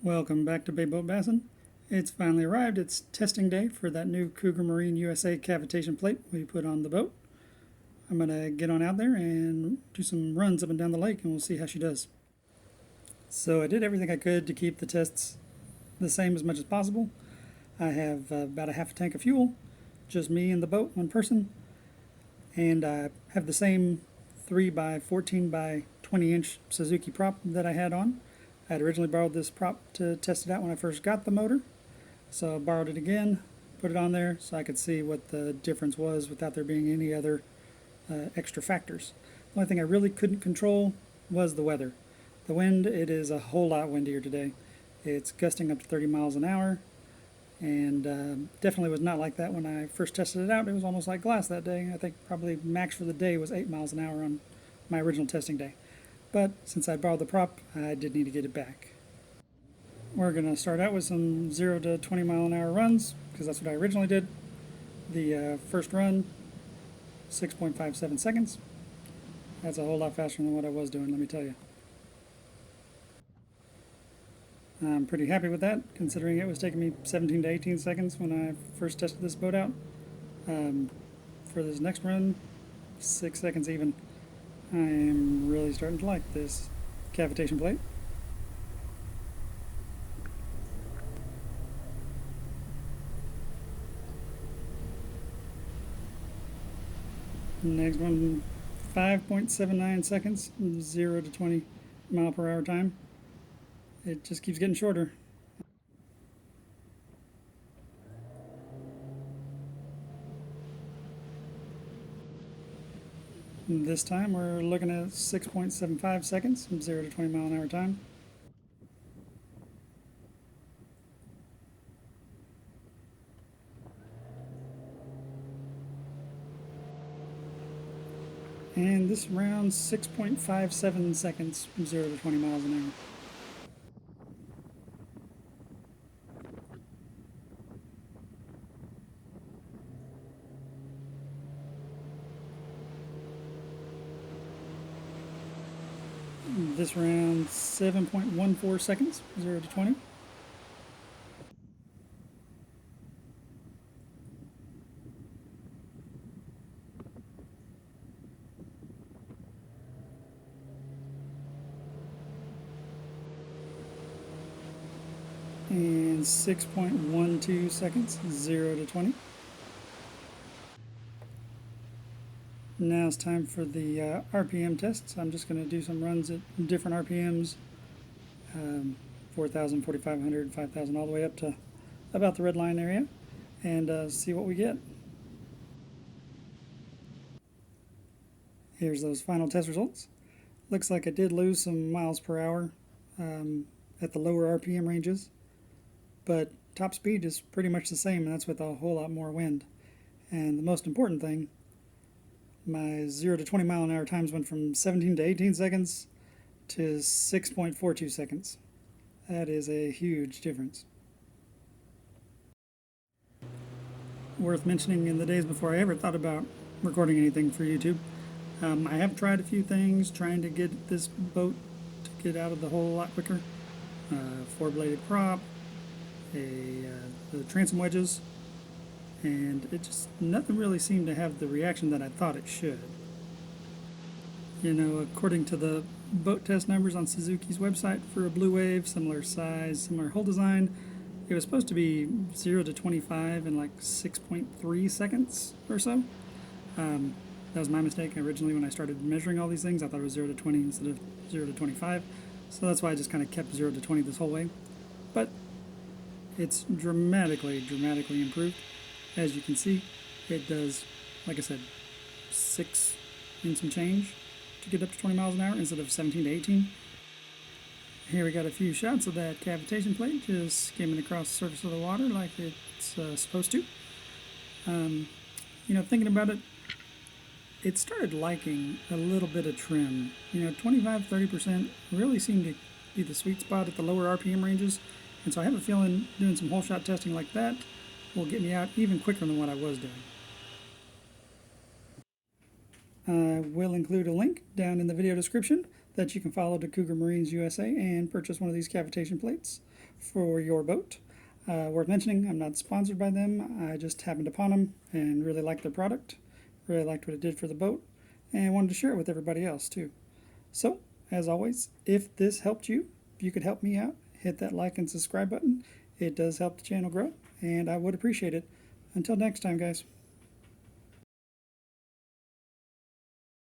Welcome back to Bay Boat Bassin. It's finally arrived. It's testing day for that new Cougar Marine USA cavitation plate we put on the boat. I'm going to get on out there and do some runs up and down the lake and we'll see how she does. So I did everything I could to keep the tests the same as much as possible. I have about a half a tank of fuel, just me and the boat, one person, and I have the same 3 by 14 by 20 inch Suzuki prop that I had on. I had originally borrowed this prop to test it out when I first got the motor, so I borrowed it again, put it on there so I could see what the difference was without there being any other extra factors. The only thing I really couldn't control was the weather. The wind, it is a whole lot windier today. It's gusting up to 30 miles an hour, and definitely was not like that when I first tested it out. It was almost like glass that day. I think probably max for the day was 8 miles an hour on my original testing day. But since I borrowed the prop, I did need to get it back. We're going to start out with some 0 to 20 mile an hour runs, because that's what I originally did. The first run, 6.57 seconds. That's a whole lot faster than what I was doing, let me tell you. I'm pretty happy with that, considering it was taking me 17 to 18 seconds when I first tested this boat out. For this next run, 6 seconds even. I am really starting to like this cavitation plate. Next one, 5.79 seconds, 0 to 20 mile per hour time. It just keeps getting shorter. This time we're looking at 6.75 seconds, 0 to 20 mile an hour time. And this round, 6.57 seconds, 0 to 20 miles an hour. This round, 7.14 seconds, 0 to 20. And 6.12 seconds, 0 to 20. Now it's time for the RPM tests. I'm just going to do some runs at different RPMs, 4,000, 4,500, 5,000, all the way up to about the red line area, and see what we get. Here's those final test results. Looks like I did lose some miles per hour at the lower RPM ranges, but top speed is pretty much the same, and that's with a whole lot more wind. And the most important thing, my 0 to 20 mile an hour times went from 17 to 18 seconds to 6.42 seconds. That is a huge difference. Worth mentioning, in the days before I ever thought about recording anything for YouTube, I have tried a few things trying to get this boat to get out of the hole a lot quicker. 4-bladed prop, the transom wedges, and it just, nothing really seemed to have the reaction that I thought it should. You know, according to the boat test numbers on Suzuki's website for a Blue Wave, similar size, similar hull design, it was supposed to be 0 to 25 in like 6.3 seconds or so. That was my mistake. Originally, when I started measuring all these things, I thought it was 0 to 20 instead of 0 to 25. So that's why I just kind of kept 0 to 20 this whole way. But it's dramatically improved. As you can see, it does, like I said, 6 and some change to get up to 20 miles an hour instead of 17 to 18. Here we got a few shots of that cavitation plate just skimming across the surface of the water like it's supposed to. You know, thinking about it, it started liking a little bit of trim. You know, 25-30% really seemed to be the sweet spot at the lower RPM ranges, and so I have a feeling doing some Holeshot testing like that will get me out even quicker than what I was doing. I will include a link down in the video description that you can follow to Cougar Marines USA and purchase one of these cavitation plates for your boat. Worth mentioning, I'm not sponsored by them. I just happened upon them and really liked their product, really liked what it did for the boat, and wanted to share it with everybody else too. So, as always, if this helped you, if you could help me out, hit that like and subscribe button. It does help the channel grow, and I would appreciate it. Until next time, guys.